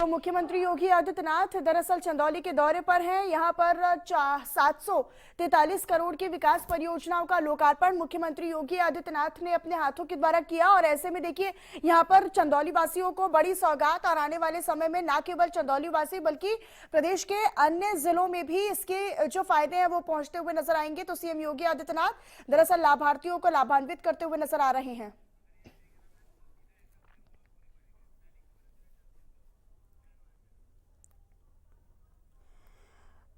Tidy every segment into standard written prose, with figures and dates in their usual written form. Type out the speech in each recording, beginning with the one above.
तो मुख्यमंत्री योगी आदित्यनाथ दरअसल चंदौली के दौरे पर हैं। यहां पर 743 करोड़ की विकास परियोजनाओं का लोकार्पण मुख्यमंत्री योगी आदित्यनाथ ने अपने हाथों के द्वारा किया। और ऐसे में देखिए यहां पर चंदौली वासियों को बड़ी सौगात, और आने वाले समय में न केवल चंदौली वासी बल्कि प्रदेश के अन्य जिलों में भी इसके जो फायदे हैं वो पहुंचते हुए नजर आएंगे। तो सीएम योगी आदित्यनाथ दरअसल लाभार्थियों को लाभान्वित करते हुए नजर आ रहे हैं।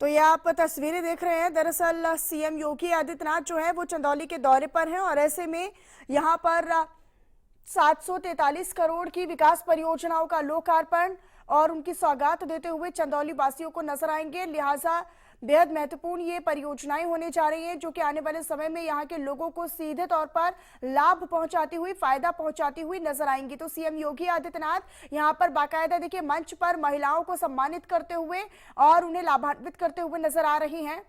तो ये आप तस्वीरें देख रहे हैं। दरअसल सीएम योगी आदित्यनाथ जो है वो चंदौली के दौरे पर हैं, और ऐसे में यहाँ पर 743 करोड़ की विकास परियोजनाओं का लोकार्पण और उनकी सौगात देते हुए चंदौली वासियों को नजर आएंगे। लिहाजा बेहद महत्वपूर्ण ये परियोजनाएं होने जा रही हैं, जो कि आने वाले समय में यहाँ के लोगों को सीधे तौर पर लाभ पहुंचाती हुई, फायदा पहुंचाती हुई नजर आएंगी। तो सीएम योगी आदित्यनाथ यहाँ पर बाकायदा देखिए मंच पर महिलाओं को सम्मानित करते हुए और उन्हें लाभान्वित करते हुए नजर आ रही हैं।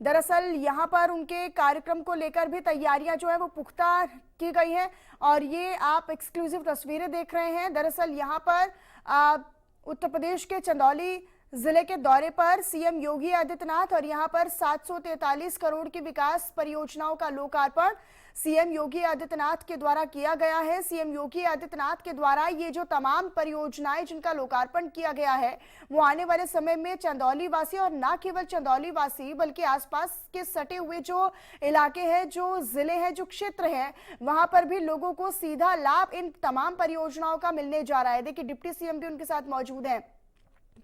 दरअसल यहाँ पर उनके कार्यक्रम को लेकर भी तैयारियां जो है वो पुख्ता की गई हैं, और ये आप एक्सक्लूसिव तस्वीरें देख रहे हैं। दरअसल यहाँ पर उत्तर प्रदेश के चंदौली जिले के दौरे पर सीएम योगी आदित्यनाथ, और यहां पर 743 करोड़ की विकास परियोजनाओं का लोकार्पण सीएम योगी आदित्यनाथ के द्वारा किया गया है। सीएम योगी आदित्यनाथ के द्वारा ये जो तमाम परियोजनाएं जिनका लोकार्पण किया गया है वो आने वाले समय में चंदौली वासी, और न केवल चंदौली वासी बल्कि आसपास के सटे हुए जो इलाके हैं, जो जिले हैं, जो क्षेत्र हैं, वहां पर भी लोगों को सीधा लाभ इन तमाम परियोजनाओं का मिलने जा रहा है। देखिए डिप्टी सीएम भी उनके साथ मौजूद हैं।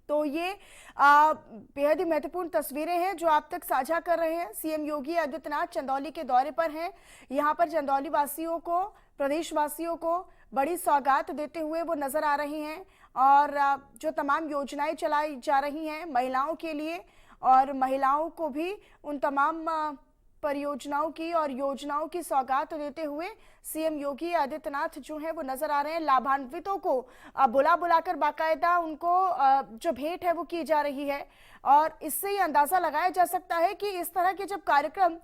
तो ये बेहद ही महत्वपूर्ण तस्वीरें हैं जो आप तक साझा कर रहे हैं। सीएम योगी आदित्यनाथ चंदौली के दौरे पर हैं। यहाँ पर चंदौली वासियों को, प्रदेश वासियों को बड़ी सौगात देते हुए वो नजर आ रही हैं, और जो तमाम योजनाएं चलाई जा रही हैं महिलाओं के लिए, और महिलाओं को भी उन तमाम परियोजनाओं की और योजनाओं की सौगात देते हुए सीएम योगी आदित्यनाथ जो है वो नजर आ रहे हैं। लाभान्वितों को बुला बुलाकर बाकायदा उनको जो भेंट है वो की जा रही है, और इससे ये अंदाजा लगाया जा सकता है कि इस तरह के जब कार्यक्रम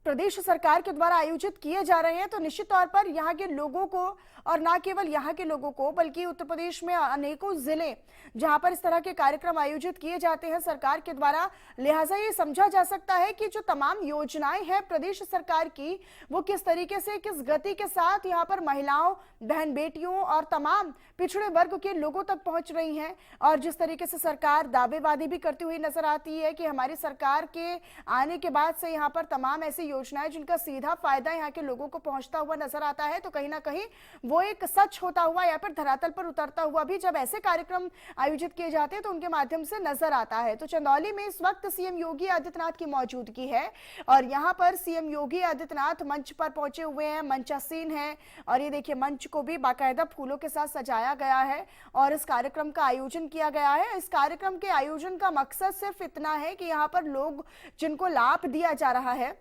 प्रदेश सरकार के द्वारा आयोजित किए जा रहे हैं तो निश्चित तौर पर यहाँ के लोगों को, और न केवल यहाँ के लोगों को बल्कि उत्तर प्रदेश में अनेकों जिले जहां पर इस तरह के कार्यक्रम आयोजित किए जाते हैं सरकार के द्वारा, लिहाजा ये समझा जा सकता है कि जो तमाम योजनाएं हैं प्रदेश सरकार की वो किस तरीके से, किस गति के साथ यहाँ पर महिलाओं, बहन बेटियों और तमाम पिछड़े वर्ग के लोगों तक पहुंच रही हैं। और जिस तरीके से सरकार दावेवादी भी करती हुई नजर आती है कि हमारी सरकार के आने के बाद से यहाँ पर तमाम ऐसी योजनाएं जिनका सीधा फायदा यहाँ के लोगों को पहुंचता हुआ नजर आता है, तो कहीं ना कहीं वो एक सच होता हुआ या फिर धरातल पर उतरता हुआ भी जब ऐसे कार्यक्रम आयोजित किए जाते हैं तो उनके माध्यम से नजर आता है। तो चंदौली में इस वक्त सीएम योगी आदित्यनाथ की मौजूदगी है, और यहाँ पर सीएम योगी आदित्यनाथ मंच पर पहुंचे हुए हैं, मंचासीन है, और ये देखिए मंच को भी बाकायदा फूलों के साथ सजाया गया है और इस कार्यक्रम का आयोजन किया गया है। इस कार्यक्रम के आयोजन का मकसद सिर्फ इतना है कि यहाँ पर लोग जिनको लाभ दिया जा रहा है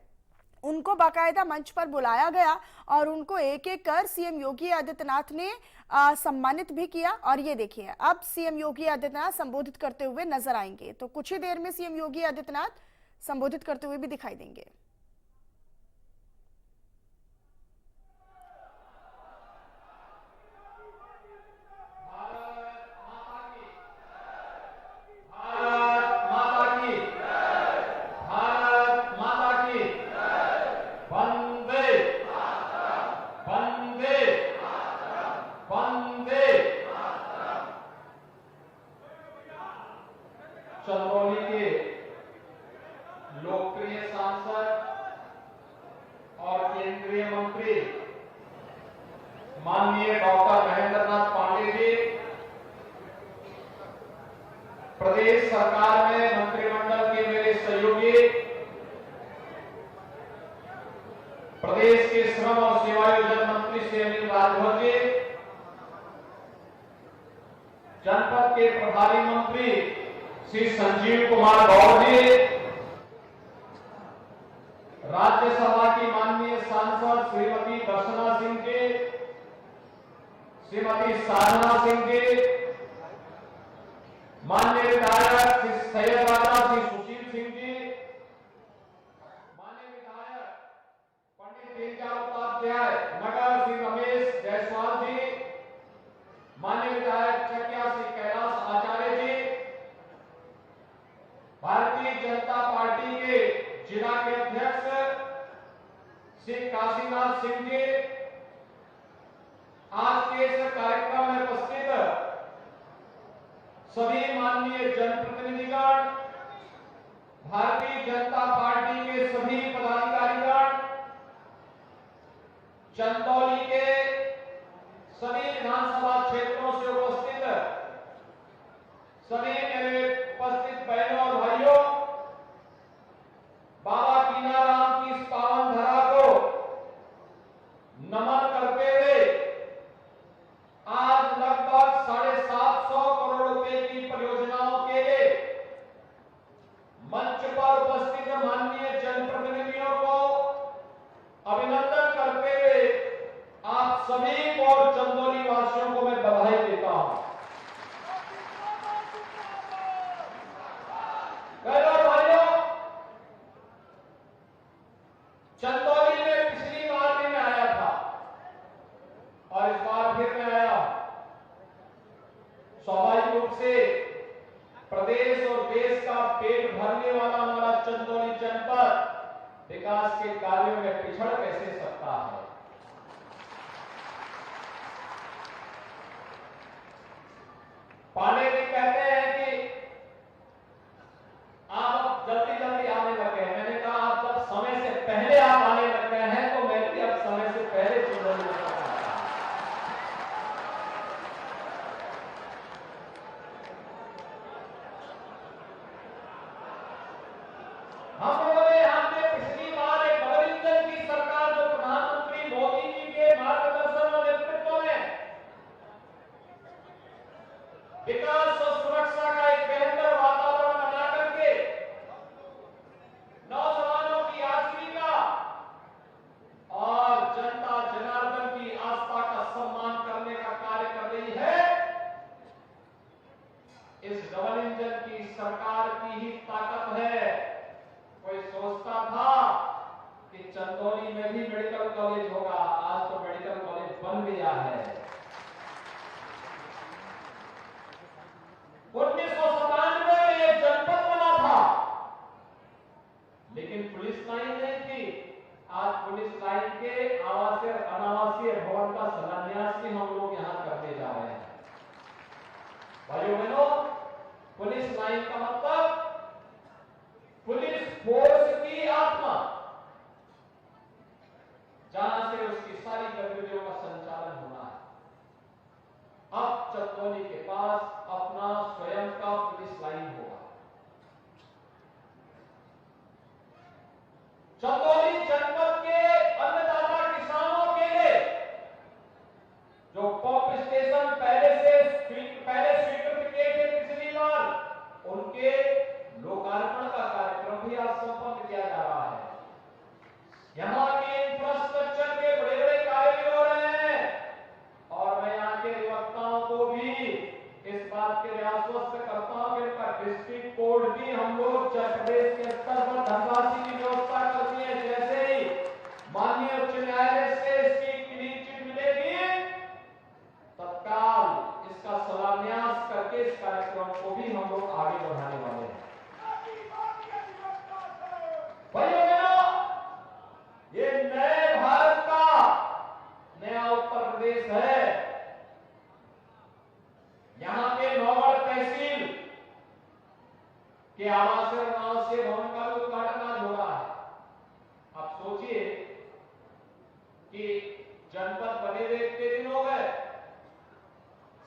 उनको बाकायदा मंच पर बुलाया गया, और उनको एक एक कर सीएम योगी आदित्यनाथ ने सम्मानित भी किया। और ये देखिए अब सीएम योगी आदित्यनाथ संबोधित करते हुए नजर आएंगे, तो कुछ ही देर में सीएम योगी आदित्यनाथ संबोधित करते हुए भी दिखाई देंगे। चंदौली के लोकप्रिय सांसद और केंद्रीय मंत्री माननीय डॉक्टर महेंद्र नाथ पांडे जी, प्रदेश सरकार में मंत्रिमंडल के मेरे सहयोगी, प्रदेश के श्रम और सेवायोजन मंत्री श्री अनिल राजभर जी, जनपद के प्रभारी मंत्री श्री संजीव कुमार गौड़ जी, राज्यसभा की माननीय सांसद श्रीमती दर्शना सिंह जी, श्रीमती साधना सिंह जी, माननीय विधायक श्री सैयद राजा श्री सुशील सिंह जी, माननीय विधायक पंडित दीनदयाल उपाध्याय नगर श्री रमेश जायसवाल जी, माननीय विधायक चकिया श्री कैलाश जिला के अध्यक्ष श्री काशीनाथ सिंह जी, आज के इस कार्यक्रम में उपस्थित सभी माननीय जनप्रतिनिधिगण, भारतीय जनता पार्टी के सभी पदाधिकारीगण, चंदौली के सभी विधानसभा क्षेत्रों से उपस्थित सभी मेरे उपस्थित बहनों और भाइयों, बाबा कीनाराम की इस पावन धरा को नमन करते हुए आज लगभग 750 करोड़ रुपए की परियोजनाओं के लिए मंच पर उपस्थित माननीय जनप्रतिनिधियों को अभिनंदन करते हुए आप सभी को और चंदौली वासियों को मैं बधाई देता हूं। भाइयों, चंदौली में पिछली बार भी मैं आया था और इस बार फिर मैं आया। स्वाभाविक रूप से प्रदेश और देश का पेट भरने वाला हमारा चंदौली जनपद विकास के कार्यों में पिछड़ कैसे सकता है। पांडे जी कहते हैं कि आप जल्दी जल्दी आने लगे हैं। मैंने कहा आप जब समय से पहले आप आने लग गए हैं तो मैं भी अब समय से पहले चंदौली में आता हूं। हम लोगों ने हमने पिछली बार एक डबल इंजन की सरकार जो प्रधानमंत्री मोदी जी के मार्गदर्शन और नेतृत्व में विकास और सुरक्षा का एक बेहतर वातावरण बना करके नौजवानों की आजीविका और जनता जनार्दन की आस्था का सम्मान करने का कार्य कर रही है। इस डबल इंजन की सरकार की ही ताकत है। कोई सोचता था कि चंदौली में भी मेडिकल कॉलेज होगा, आज तो मेडिकल कॉलेज बन गया है। 1997 में एक जनपद बना था, लेकिन पुलिस लाइन नहीं थी। आज पुलिस लाइन के आवासीय अनावासीय भवन का शिलान्यास भी हम लोग यहां करने जा रहे हैं। भाइयों बहनों, पुलिस लाइन का मतलब पुलिस फोर्स की आत्मा, जहां से उसकी सारी गतिविधियों का संचालन होना है। अब चंदौली के पास अपना स्वयं का पुलिस लाइन होगा। चंदौली जनपद के अन्नदाता किसानों के लिए जो पंप स्टेशन पहले स्वीकृत किए थे पिछली बार, उनके लोकार्पण का कार्यक्रम भी आज संपन्न किया जा रहा है। यहां के इंफ्रास्ट्रक्चर के बड़े बड़े कार्य भी हो रहे हैं और मैं यहां के अधिवक्ताओं को भी इस बात के लिए आश्वस्त करता हूं कि उनका डिस्ट्रिक्ट कोर्ट भी हम लोग प्रदेश के स्तर पर धनराशि की व्यवस्था करती है। जैसे ही माननीय उच्च न्यायालय से इसकी क्लीन चिट मिलेगी, तत्काल इसका शिलान्यास करके इस कार्यक्रम को भी हम लोग आगे बढ़ाने वाले हैं। भाइयों बहनों, ये नए भारत का नया उत्तर प्रदेश है। यहां के नौगढ़ तहसील के आवासीय अनावासीय भवन का उद्घाटन आज हो रहा है। आप सोचिए कि जनपद बने हुए कितने दिन हो गए,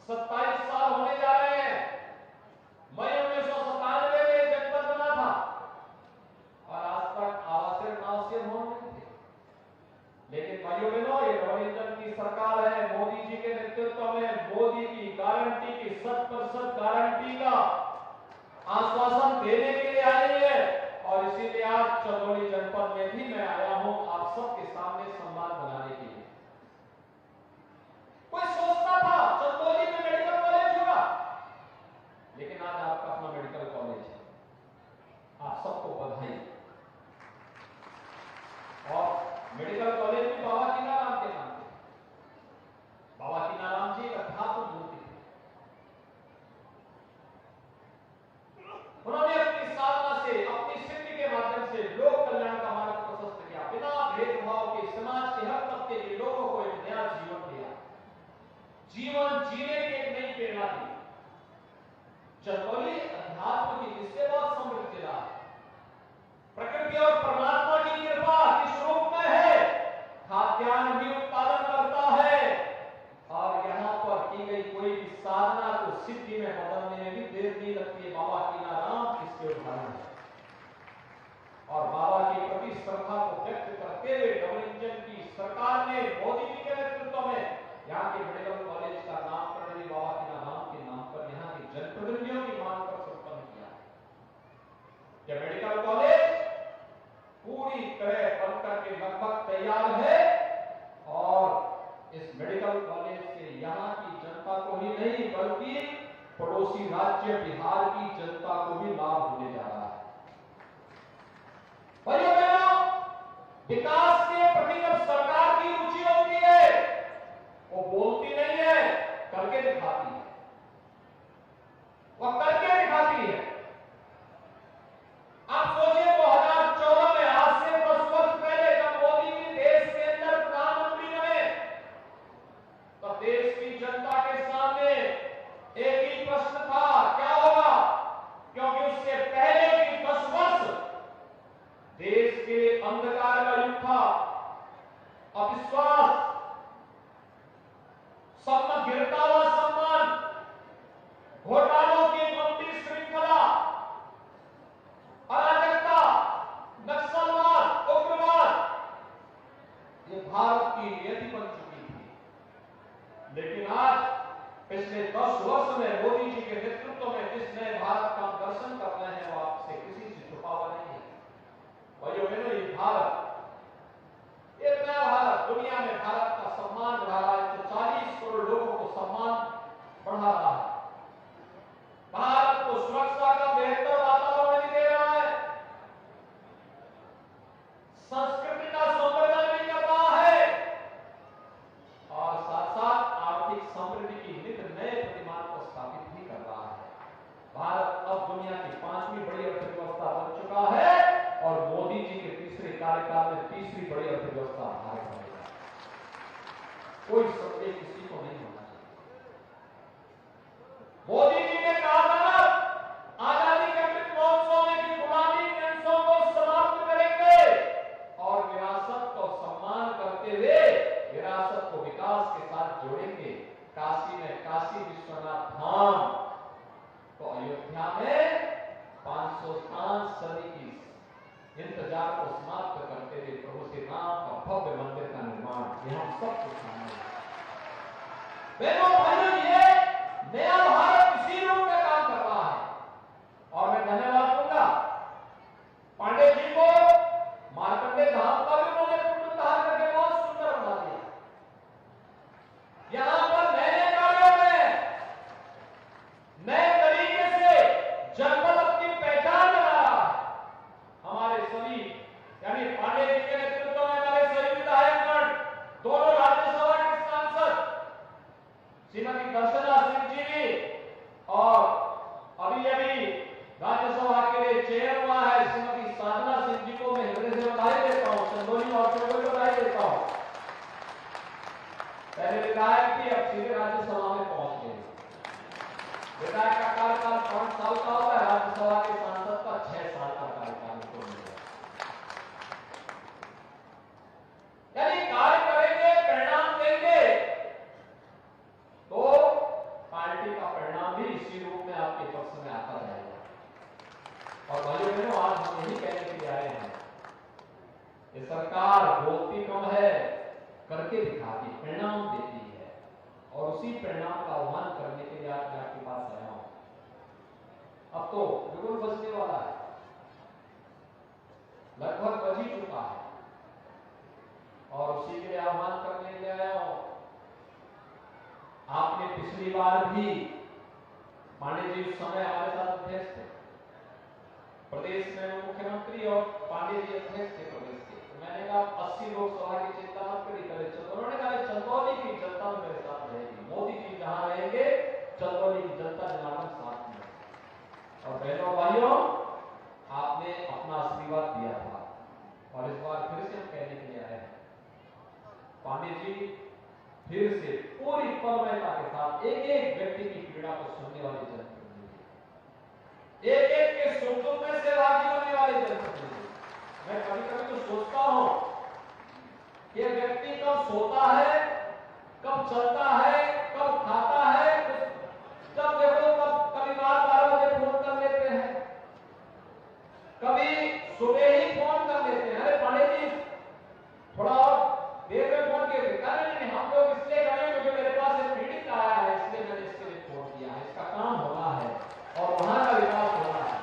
27 साल होने जा रहे हैं। मई 1997 में जनपद बना था और आज तक आवासीय अनावासीय भवन नहीं थे। लेकिन भाइयों बहनों, ये डबल इंजन की सरकार है। मोदी जी के नेतृत्व में मोदी की गारंटी की 100% गारंटी का आश्वासन देने के लिए आई है और इसीलिए आज चंदौली जनपद में भी मैं आया हूं आप सबके सामने संवाद बनाने के लिए। कोई सोचता था चंदौली में मेडिकल कॉलेज होगा, लेकिन आज आपका अपना मेडिकल कॉलेज है। आप सबको बधाई। और मेडिकल कॉलेज भी बाबा कीनाराम के नाम पे। बाबा कीनाराम जी अध्यात्म मूर्ति थे। उन्होंने अपनी साधना से, अपनी सिद्धि के माध्यम से लोक जीवन जीने की एक नई प्रेरणा दी। चंदौली अध्यात्म की जिससे बहुत समृद्ध जिला है, प्रकृति और परमात्मा की कृपा किस रूप में है, खाद्यान्न भी उत्पादन करता है और यहां पर की गई कोई भी साधना को सिद्धि में बदलने में भी देर नहीं लगती है। बाबा कीनाराम इसके उदाहरण है। और बाबा के प्रति श्रद्धा को व्यक्त करते हुए डबल इंजन की सरकार ने मोदी जी के नेतृत्व में यहाँ के मेडिकल कॉलेज का नामकरण भी बाबा कीनाराम के नाम पर यहाँ के जनप्रतिनिधियों की मांग पर संपन्न किया। यह मेडिकल कॉलेज पूरी तरह बनकर के लगभग तैयार है और इस मेडिकल कॉलेज से यहाँ की जनता को ही नहीं बल्कि पड़ोसी राज्य बिहार की जनता को भी लाभ होने जा रहा है। भाइयों बहनों, विकास के प्रति जब सरकार की रुचि होती है, वो बोलती नहीं है, करके दिखाती है। वह करके दिखाती है। आप सोचिए 2014 में, आज से 10 वर्ष पहले जब मोदी जी देश के अंदर प्रधानमंत्री बने, तो देश की जनता के सामने एक ही प्रश्न था, क्या होगा? क्योंकि उससे पहले की 10 वर्ष देश के अंधकार का युग था, अविश्वास, सब गिरता हुआ सम्मान, घोटालों की लंबी श्रृंखला, अराजकता, नक्सलवाद, उग्रवाद, ये भारत की नियति बन चुकी थी। लेकिन आज पिछले 10 वर्ष में मोदी जी के नेतृत्व में जिस नए भारत का दर्शन कर रहे हैं, वो आपसे किसी से छुपा हुआ नहीं है। भाइयों बहनों, ये भारत, ये नया भारत दुनिया में भारत का सम्मान बढ़ा रहा है। 140 करोड़ लोगों को सम्मान बढ़ा रहा है। भारत को सुरक्षा का बेहतर वातावरण दे रहा है, संस्कृति का संवर्धन भी कर रहा है और साथ साथ आर्थिक समृद्धि की नित नए प्रतिमान को स्थापित भी कर रहा है। भारत अब दुनिया की 5वीं बड़ी अर्थव्यवस्था बन चुका है और मोदी जी के तीसरे कार्यकाल में 3री बड़ी अर्थव्यवस्था भारत बनेगा। कोई संदेह किसी को नहीं होना चाहिए। मोदी जी ने कहा था, आजादी के अमृत महोत्सव में कि गुलामी के अंशों को समाप्त करेंगे और विरासत को सम्मान करते हुए विरासत को विकास के साथ जोड़ेंगे। काशी में काशी विश्वनाथ धाम, तो अयोध्या में 505 सदी की इंतजार को समाप्त करते हुए प्रभु श्री राम का भव्य मंदिर का निर्माण, यह हम सब कुछ शामिल है। बहनों भाइयों, ये नया भारत इसी रूप में काम कर रहा है और मैं धन्यवाद दूंगा पांडे जी को। मार्कंडे धाम का भी उन्होंने पुनरुद्धार करके बहुत सुंदर बना दिया। यहां पर नए कार्यों में नए तरीके से जनपद अपनी पहचान बना रहा है। हमारे सभी यानी पांडे जी के नेतृत्व में हमारे सभी विधायकगण, दोनों राज्यसभा के सांसद श्रीमती दर्शना सिंह जी भी और अभी राज्यसभा के लिए चेयर हुआ है श्रीमती साधना सिंह जी को मैं हृदय से बधाई देता हूं, चंदौली और को बधाई देता हूं। पहले विधायक थी, अब सीधे राज्यसभा में पहुंच गए। विधायक का कार्यकाल 5 साल का होता है, राज्यसभा के सांसद का 6 साल का कार्यकाल उनको मिलेगा। यानी कार्य करेंगे, परिणाम देंगे, तो पार्टी का परिणाम भी इसी रूप में आपके पक्ष में आता रहेगा। और भाइयों बहनों, आज हम यही कहने के लिए आए हैं, ये सरकार बोलती कम है, करके दिखाती, परिणाम देती है और उसी परिणाम का आह्वान करने के लिए आज मैं आपके पास आया हूं। अब तो बिल्कुल बचने वाला है, लगभग बच ही चुका है और उसी के लिए आह्वान करने के लिए आया हूं। आपने पिछली बार भी, पांडे जी उस समय हमारे साथ अध्यक्ष थे प्रदेश में, मुख्यमंत्री और पांडे जी अध्यक्ष थे प्रदेश के। तो मैंने कहा 80 लोकसभा की चिंता मत करिए। उन्होंने कहा चंदौली की जनता मेरे साथ रहेगी, मोदी जी जहां रहेंगे चंदौली की जनता जनार्दन साथ में। और बहनों भाइयों, आपने अपना आशीर्वाद दिया था और इस बार फिर से हम कहने के लिए आए हैं, पांडे जी फिर से पूरी तन्मयता के साथ एक एक व्यक्ति की पीड़ा को सुनने वाले जनप्रतिनिधि, एक एक के सुख दुख में से राजी होने वाले जनप्रतिनिधि। मैं कभी कभी तो सोचता हूं कि व्यक्ति कब सोता है, कब चलता है, कब खाता है, जब देखो तब कभी रात 12 बजे फोन कर लेते हैं, कभी सुबह ही फोन कर लेते हैं, अरे पंडित जी थोड़ा और देर में फोन किए, नहीं हम लोग इसलिए करें क्योंकि मेरे पास एक पीड़ित आया है, इसलिए मैंने इसके लिए फोन किया है, इसका काम होना है और वहां का विकास होना है।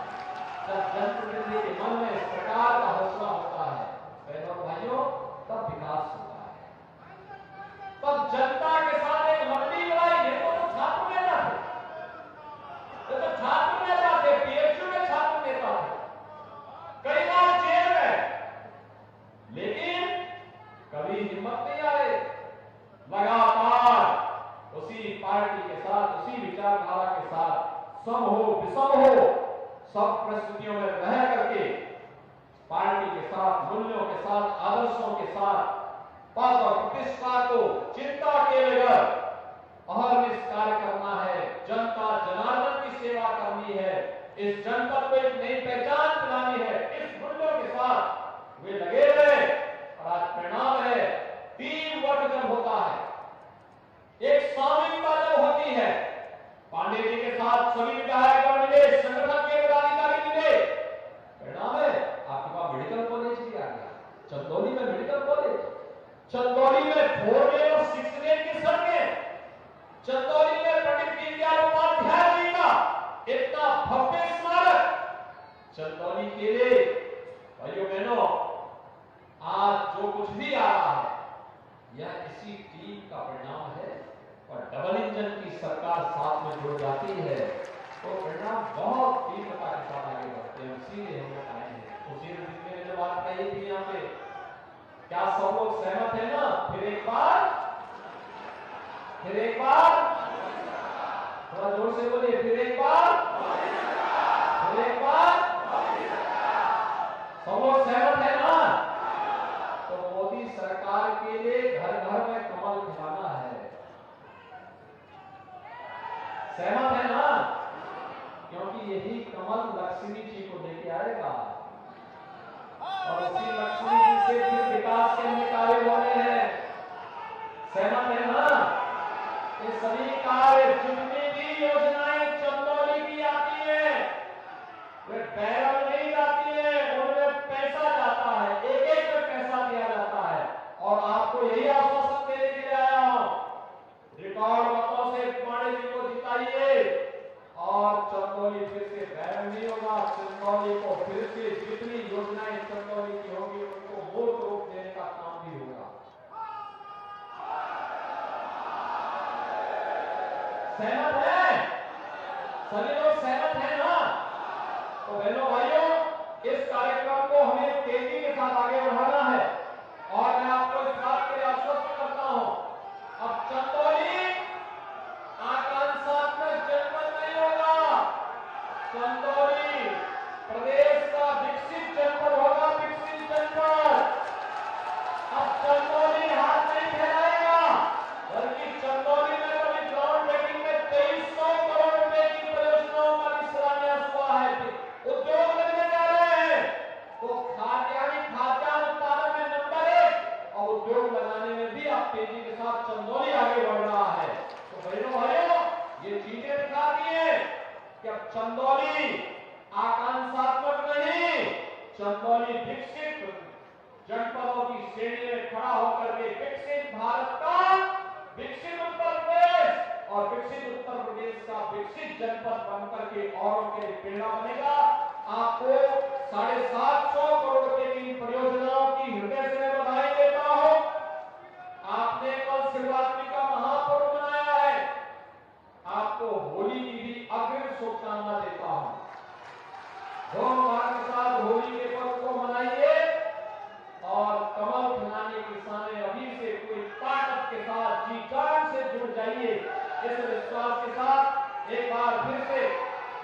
जब जनप्रतिनिधि के मन में इस प्रकार का हौसला होता है बहनों और भाइयों, तब विकास होता है, तब जनता के साथ एक लंबी लड़ाई। देखो तो छात्र नेता थे, ये तो छात्र नेता थे, पीएचयू में छात्र नेता थे, कई बार जेल में, लेकिन कभी हिम्मत नहीं आए, लगातार उसी पार्टी के साथ, उसी विचारधारा के साथ सम हो विषम हो सब परिस्थितियों में रह करके पार्टी के साथ, मूल्यों के साथ, आदर्शों के साथ पद और प्रतिष्ठा को चिंता के बगैर अहर्निश कार्य करना है, जनता जनार्दन की सेवा करनी है, इस जनपद को एक नई पहचान दिलानी है, इस मूल्यों के साथ वे लगे रहे और आज परिणाम है टीम वर्क जब होता है, एक सामूहिकता जब होती है। पांडे जी के साथ सभी विधायक मिले, संगठन के पदाधिकारी मिले, परिणाम है आपके पास मेडिकल कॉलेज भी आ गया, चंदौली में मेडिकल कॉलेज, चंदौली में 4 लेन और 6 लेन की सड़कें, चंदौली में पंडित दीनदयाल उपाध्याय जी का इतना भव्य स्मारक, चंदौली के लिए भाइयों बहनों आज जो कुछ भी आ रहा है यह इसी टीम का परिणाम है। और डबल इंजन की सरकार साथ में जुड़ जाती है तो परिणाम बहुत तीव्रता के साथ आगे बढ़ते हैं, इसीलिए हम लोग आए हैं। उसी दिन मैंने जो बात कही थी यहाँ पे, क्या सब लोग सहमत है ना? फिर एक बार थोड़ा जोर से बोलिए, फिर एक बार सब लोग सहमत है ना? तो मोदी सरकार के लिए घर घर में कमल खिलाना है, सहमत है ना? क्योंकि यही कमल लक्ष्मी जी को लेके आएगा और उसी लक्ष्मी जी से फिर विकास के अन्य कार्य होने हैं, सहमत है ना? ये सभी कार्य, जितनी भी योजनाएं चंदौली की आती है वे बैरल नहीं जाती है, उनमें पैसा जाता है, एक एक में पैसा दिया जाता है। और आपको यही आश्वासन देने के लिए आया हूं, रिकॉर्ड मतों से पांडे जी को जिताइए और चंदौली फिर से बैरल नहीं होगा। चंदौली को फिर से जितनी योजनाएं चंदौली की होगी उनको मूर्त रूप देने का काम भी होगा। सहमत है? सभी लोग सहमत है ना? तो बहनों भाइयों, इस कार्यक्रम को हमें तेजी के साथ आगे बढ़ाना है और मैं आपको इस बात के लिए आश्वस्त करता हूं, अब चंदौली आकांक्षात्मक जनपद नहीं होगा, चंदौली प्रदेश का विकसित जनपद होगा, विकसित जनपद। अब चंदौली हाथ नहीं फैलाएगा, बल्कि चंदौली में कभी ग्राउंड ब्रेकिंग में 2300 करोड़ रुपए की परियोजनाओं का भी शिलान्यास हुआ है, उद्योग लगने जा रहे हैं। तो खाद्यान्न उत्पादन में नंबर 1 और उद्योग लगाने में भी अब तेजी के साथ चंदौली आगे बढ़ रहा है। तो भाइयों ये चीजें दिखाती है कि अब चंदौली आकांक्षात्मक नहीं, चंदौली विकसित जनपदों की श्रेणी में खड़ा होकर के विकसित भारत का विकसित उत्तर प्रदेश और विकसित उत्तर प्रदेश का विकसित जनपद बनकर के औरों के लिए प्रेरणा बनेगा। आपको 750 करोड़ रुपए की परियोजनाओं की हृदय से मैं बधाई देता हूं। आपने कल शिवरात्रि का महापर्व मनाया है, आपको होली की भी अग्रिम शुभकामना देता हूं। धूमधाम के साथ होली के पर्व को मनाइए और कमल खिलाने की सामने अभी से कोई ताकत के साथ जी जान से जुड़ जाइए। इस विश्वास के साथ एक बार फिर से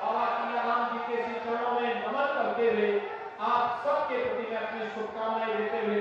बाबा कल्याण जी के चरणों में नमन करते हुए आप सबके प्रति मैं अपनी शुभकामनाएं देते हुए